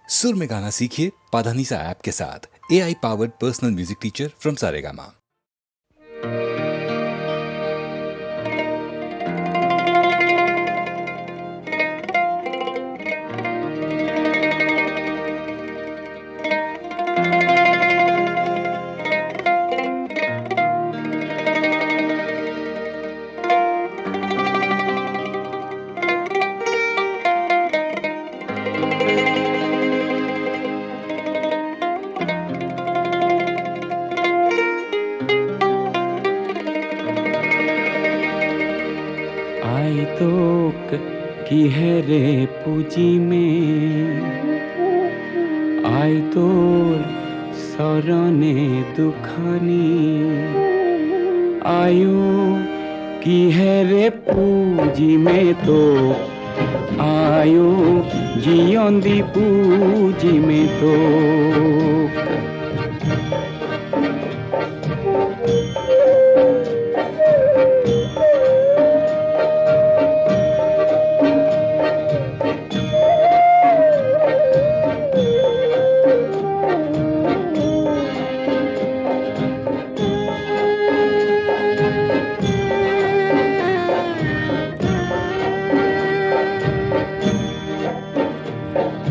सुर में गाना सीखिए पाधानीसा ऐप के साथ। AI powered personal music teacher from Saregama. তোক কিহেৰে পুজিমে আই তোৰ চৰণে দুখানি আয়ো কিহেৰে পুজিমে তোক আয়ো জীয়ন্দি পুজিমে তোক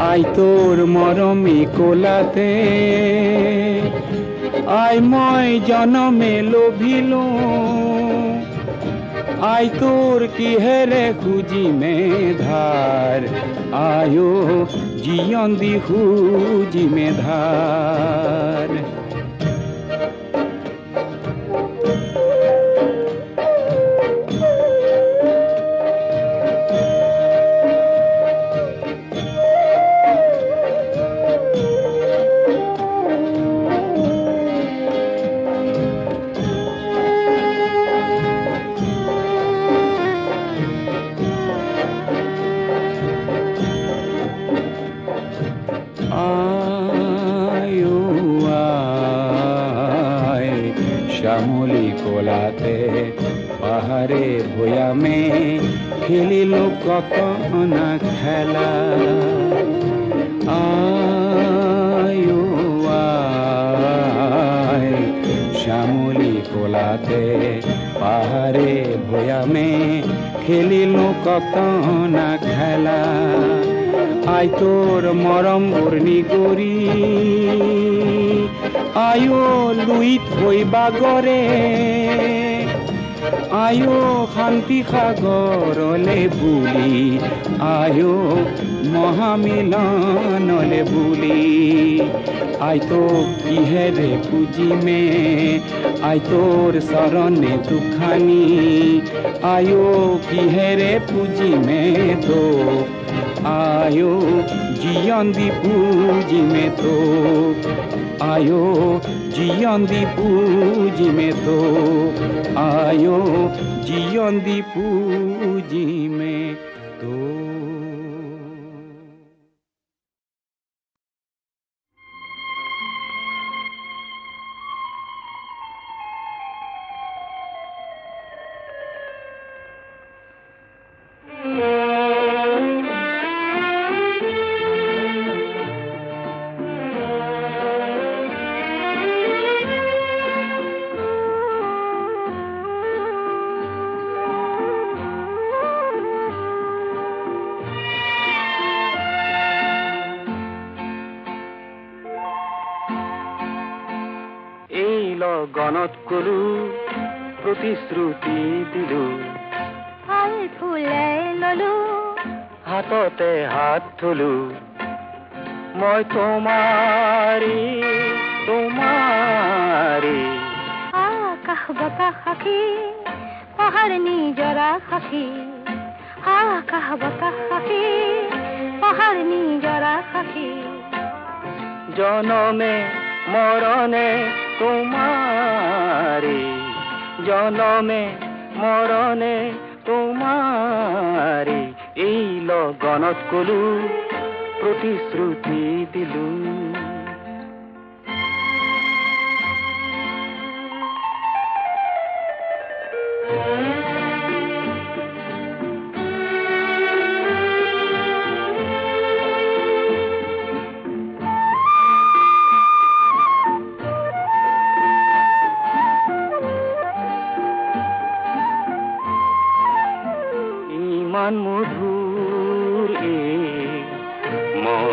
আই তোৰ মৰমী কোলাতে আই মই জনমে লোভিলো আই তোৰ কিহেৰে খুজিমে ধাৰ আয়ো জীয়ন্দি খুজিমে ধাৰ শ্যামলী কোলাতে পাহাড়ে ভয়ামে খেলিলো কত না খেলা আয়ো আয় শ্যামলী কোলাতে পাহাড়ে ভয়ামে খেলিলো কত না খেলা আই তোর মরম বর্ণি গরি আয়ো লুইত হৈ বাগৰে আয়ো শান্তি সাগৰলে বুলি আয়ো মহামিলনলে বুলি আই তোক কিহেৰে পুজিমে আই তোৰ চৰণে দুখানি আয়ো কিহেৰে পুজিমে তোক আয়ো জীয়ন্দি পুজিমে তোক আয়ো জীয়ন্দি পুজিমে তোক আয়ো জীয়ন্দি পুজিমে তোক গণত কলো প্ৰতিশ্ৰুতি দিলো ফল ফুলে ললো হাততে হাত থলো মই তোমাৰি তোমাৰি আকাশ বতাহ আখি পাহাৰ নিজৰা সাখী আকাশ বতাহ আখি পাহাৰ নিজৰা সাখী জনমে মৰণে তোমাৰি জনমে মৰণে তোমাৰি এই লগনত কলো প্ৰতিশ্ৰুতি দিলো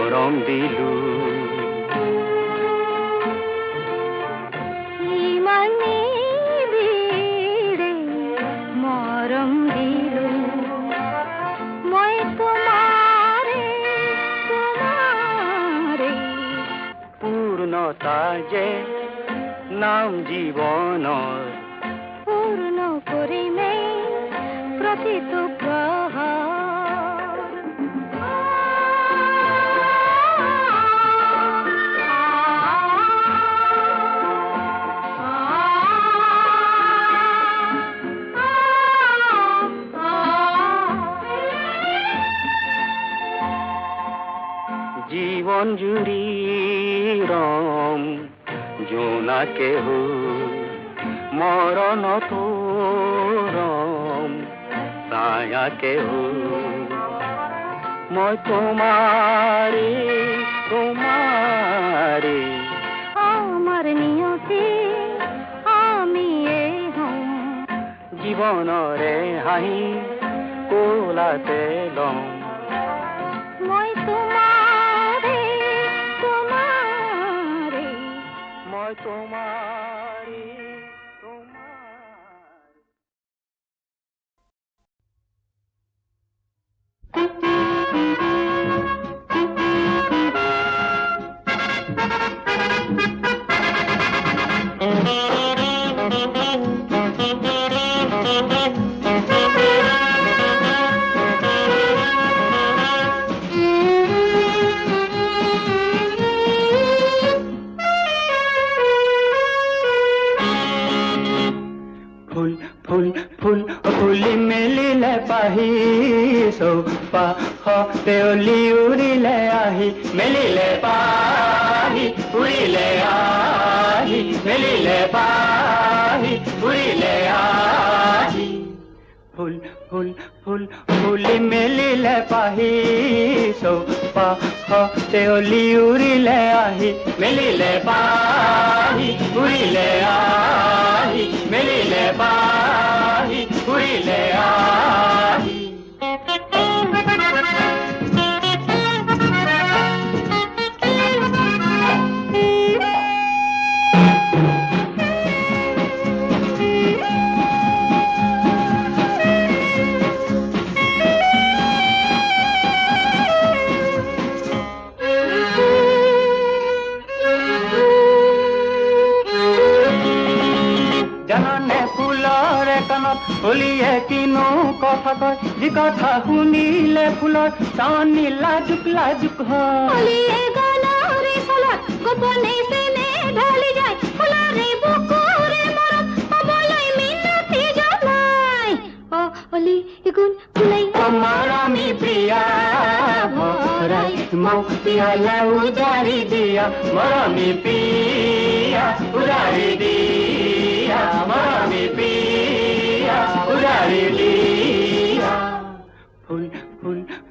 মৰম দিলো ইমানেই বিৰে মৰম দিলো মই তোমাৰে পূৰ্ণতা যে নাম জীৱনৰ পূৰ্ণ কৰিমে প্ৰতিটো জীৱন জুৰি ৰম জোনাকে মৰণতো ৰম ছায়াকে মই তোমাৰে তোমাৰে আমাৰ নিয়তি আমি হম জীৱনৰে হাঁহি কোলাতে লম মই তোমাৰে তোমাৰে মই তোমাৰে তোমাৰে ফুলি মেলিলে পাহি চৌপাশতে অলি উৰিলে আহি মেলিলে পাহি উৰিলে আহি মেলিলে পাহি উৰিলে আহি ফুলি মেলিলে পাহি চৌপাশতে অলি উৰিলে আহি মেলিলে পাহি উৰিলে আহি মেলিলে পাহি উৰিলে আহি জানানে ফুলৰ কাণত হলিয়ে কিনো কথা কয় যি কথা শুনিলে ফুলৰ টানি লাজুক লাজুক হয় গলৰে ফলত গোপনে চেনে ঢালি যায় ফুলৰে বুকুৰে মৰম পাবলৈ মিনতি জনাই অ অলি গুণ ফুলাই তোমাৰ আমি প্ৰিয়া ভৰাই মোক পিয়ালা উজাৰি দিয়া মৰমী প্ৰিয়া উজাৰি দিয়া মৰমী প্ৰিয়া উজাৰি দিয়া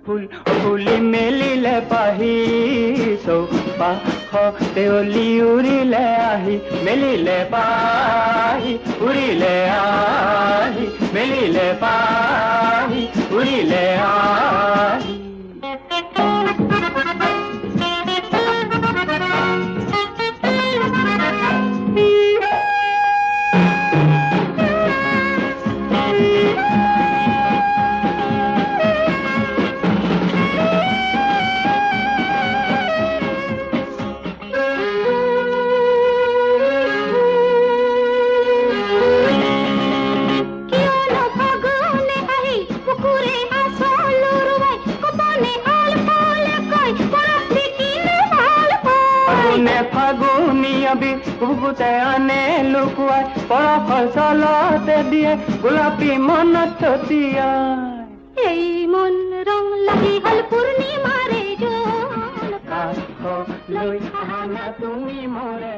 ফুলি মেলিলে পাহি চৌপাশতে অলি উৰিলে আহি মেলিলে পাহি উৰিলে আহি মেলিলে পাহি উৰিলে আহি বুকুতে আনে লুকুৱাই পৰফল চলতে দিয়ে গোলাপী মনত ছটিয়াই এই মন ৰং লাগি হল পূৰ্ণিমাৰে জোন লৈ আহা তুমি মৰে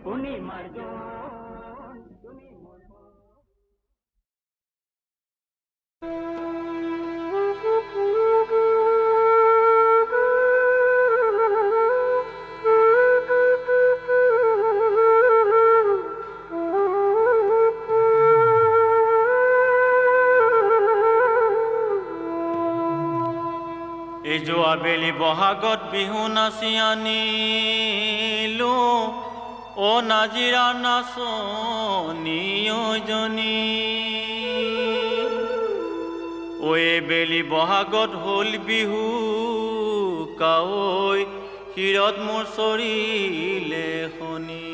পূৰ্ণিমাৰ জোন তুমি जो আবেলি বহাগত বিহু নাচি আনিলো ও নাজিৰা নাচনি জনী ঐ বেলি বহাগত হ'ল বিহু কাৱৈ শিৰত মোৰ চৰিলে শনি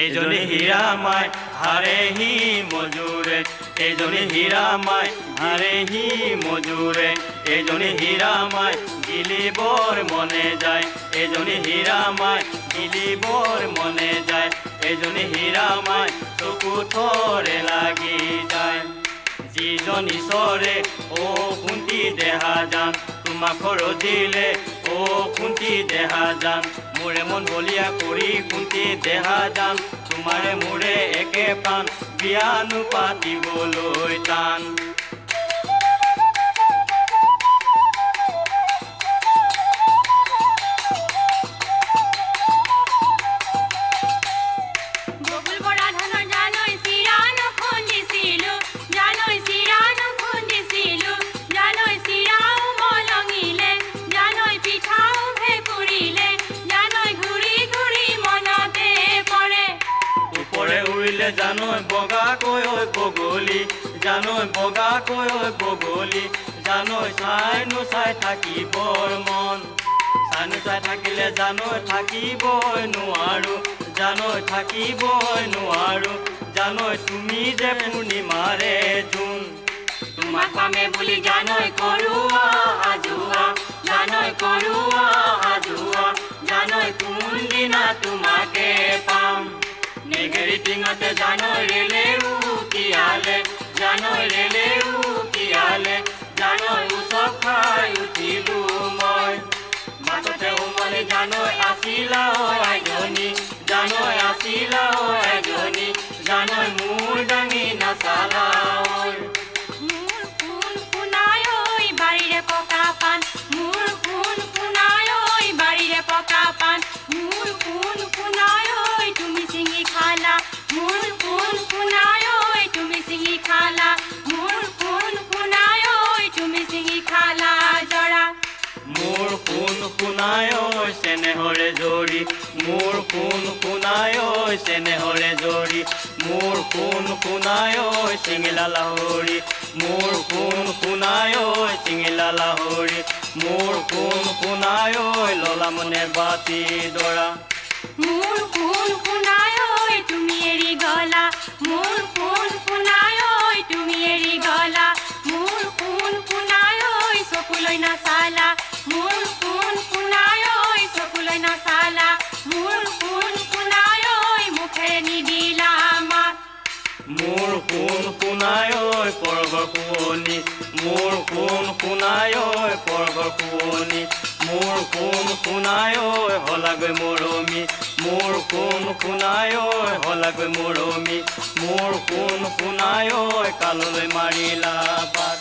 এইজনী হীৰা মাই হাৰেহি মজুৰে এইজনী হীৰা মাই হাৰেহি মজুৰে এইজনী হীৰা মাই গিলিবৰ মনে যায় এইজনী হীৰা মাই গিলিবৰ মনে যায় এইজনী হীৰা মাই চকু থৰে লাগি যায় যিজন ঈশ্বৰে ও কুন্তি দেহা যান তোমাক দিলে ও কুন্তি দেহা যান মোৰে মন বলিয়া কৰি কুন্তি দেহা যান তোমাৰে মোৰে একে প্ৰাণ বিয়ানো পাতিবলৈ টান জানৈ বগাকৈ ঐ বগলী জানৈ বগাকৈ ঐ বগলী জানৈ চাই নোচাই থাকিবৰ মন চাই নোচাই থাকিলে জানৈ থাকিবই নোৱাৰো জানৈ থাকিবই নোৱাৰো জানৈ তুমি যে পূৰ্ণিমাৰে জোন তোমাক পামে বুলি জানৈ কৰোৱা আজোৱা জানৈ কৰোৱা আজোৱা জানৈ কোনদিনা তোমাকে পাম নেগেৰি টিঙতে জানৈ ৰেলে উকিয়ালে জানৈ ৰেলে উকিয়ালে জানৈ উচপ খাই উঠিলো মই মাততে উমলি জানৈ আছিলা এজনী জানৈ আছিলা এজনী জানৈ মোৰ দাঙি নাচালা মোৰ কোন কোনাই ঐ বাৰীৰে পকা পাণ মোৰ কোন কোনাই ঐ বাৰীৰে পকা পাণ মোৰ কোন কোনাই ঐ তুমি চিঙি খালা মোৰ কোন কোনাই ঐ তুমি চিঙি খালা মোৰ কোন কোনাই ঐ তুমি চিঙি খালা জৰা মোৰ কোন কোনাই ঐ চেনেহৰে জৰি মোৰ কোন কোনাই ঐ চেনেহৰে জৰি মোৰ কোন কোনাই ঐ চিঙিলা লাহৰি মোৰ কোন কোনাই ঐ চিঙিলা লাহৰি মোৰ কোন কোনাই ঐ ললা মনে বাতি দৰা মোৰ কোন কোনাই ঐ তুমি এৰি গলা মোৰ কোন কোনাই ঐ তুমি এৰি গলা মোৰ কোন কোনাই ঐ চকুলৈ নাচালা মোৰ কোন কোনাই ঐ চকুলৈ নাচালা মোৰ কোন কোনাই ঐ মুখেৰে নিদিলা মাত মোৰ কোন কোনাই ঐ পৰ্বৰ শুৱনি মোৰ কোন কোনাই ঐ পৰ্বৰ শুৱনি মোৰ কোন কোনাই ঐ হলাগৈ মৰমি মোৰ কোন কোনাই ঐ হলাগৈ মৰমি মোৰ কোন কোনাই ঐ কাললৈ মাৰিলা বাট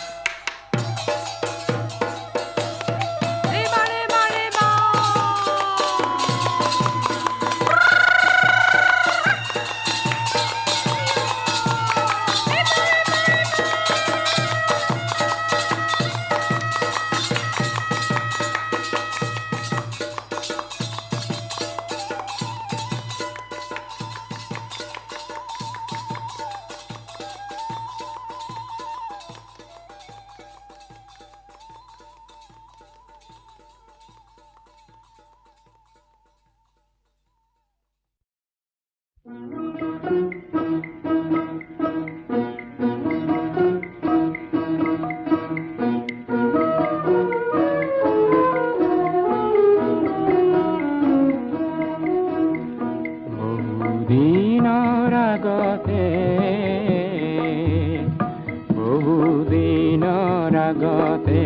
বহুদিনৰ আগতে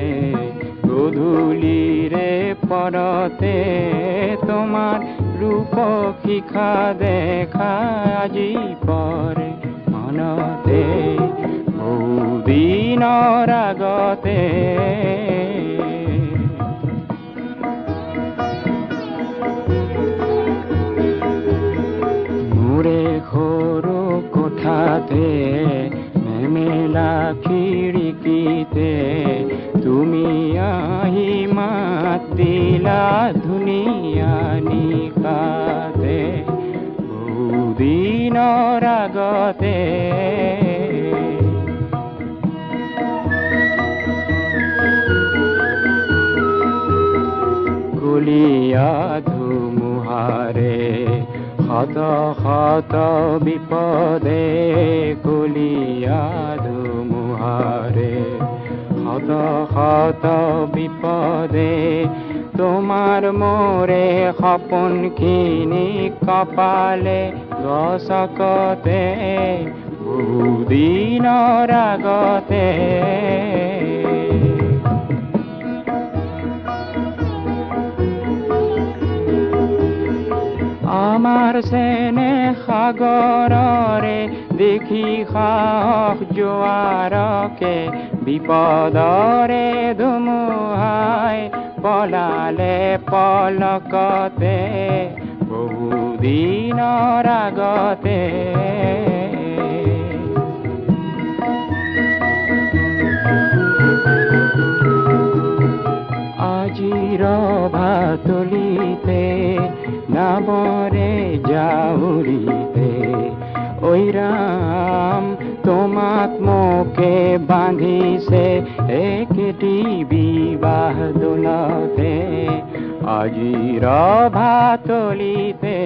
গধূলিৰে পৰতে তোমাৰ ৰূপ শিখা দেখা আজি পৰে মনতে বহুদিনৰ আগতে মোৰে সৰু কোঠাতে মেলা খিৰিকীতে তুমি আহি মাত দিলা ধুনীয়া নিশাতে বহুদিনৰ আগতে কলীয়া ধুমুহাৰে শত শত বিপদে কলীয়া ধুমুহাৰে শত শত বিপদে তোমাৰ মোৰে সপোনখিনি কপালে গছকতে বহুদিনৰ আগতে আমাৰ চেনে সাগৰৰে দেখি সাহস জোৱাৰকে বিপদৰে ধুমুহাই পলালে পলকতে বহুদিনৰ আগতে আজিৰ ভাতলিতে নামৰে জাউৰিতে ঐ ৰাম তোমাক মোকে বান্ধিছে একেটি বিবাহ দোলতে আজিৰ ভাতলিতে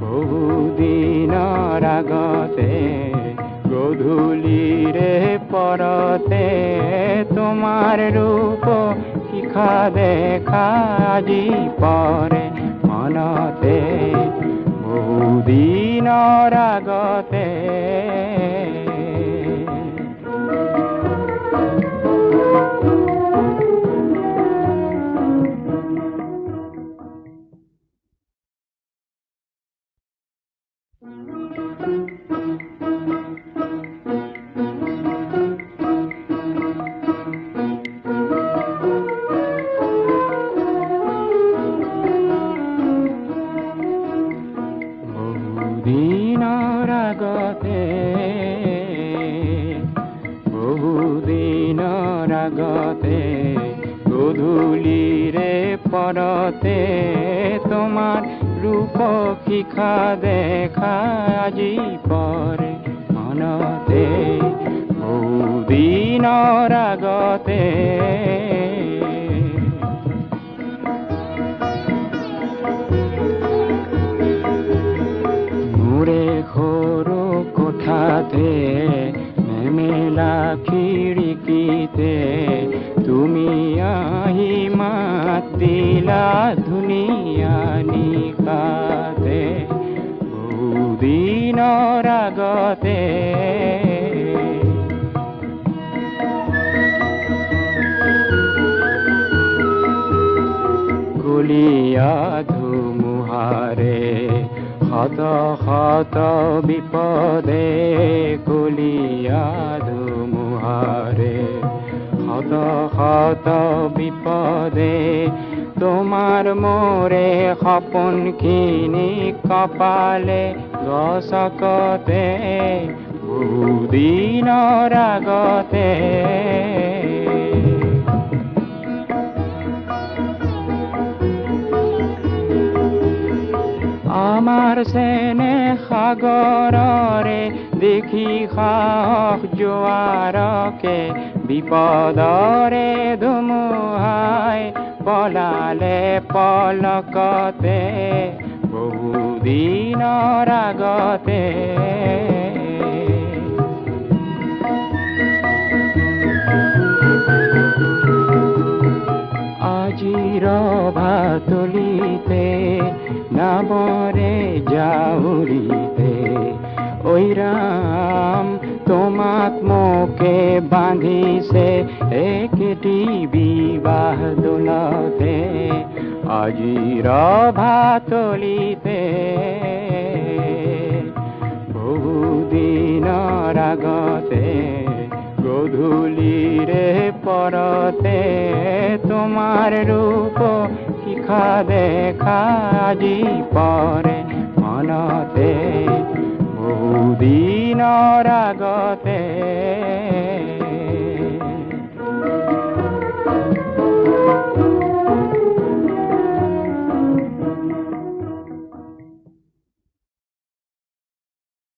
বহুদিনৰ আগতে গধূলিৰে পৰতে তোমাৰ ৰূপ শিখা দেখা আজি পৰে মনতে বহুদিনৰ আগতে বহুদিনৰ আগতে গধূলিৰে পৰতে তোমাৰ ৰূপ শিখা দেখা আজি পৰে মনতে বহুদিনৰ আগতে মোৰে সৰু কোঠাতে মেলা খিৰিকীতে তুমি আহি মাত দিলা ধুনীয়া নিশাতে বহুদিনৰ আগতে কলীয়া ধুমুহাৰে শত শত বিপদে কলীয়া ধুমুহাৰে শত শত বিপদে তোমাৰ মোৰে সপোনখিনি কপালে গছকতে বহুদিনৰ আগতে আমাৰ চেনে সাগৰৰে দেখি সাহস জোৱাৰকে বিপদৰে ধুমুহাই পলালে পলকতে বহুদিনৰ আগতে আজিৰ ভাতলিতে নামৰে জাউৰিতে ঐ ৰাম তোমাক মোকে বান্ধিছে একেটি বিবাহ দোলতে আজিৰ ভাতলিতে বহুদিনৰ আগতে গধূলিৰে পৰতে তোমাৰ ৰূপ শিখা দেখা আজি পৰে মনতে বহুদিন দিনৰ আগতে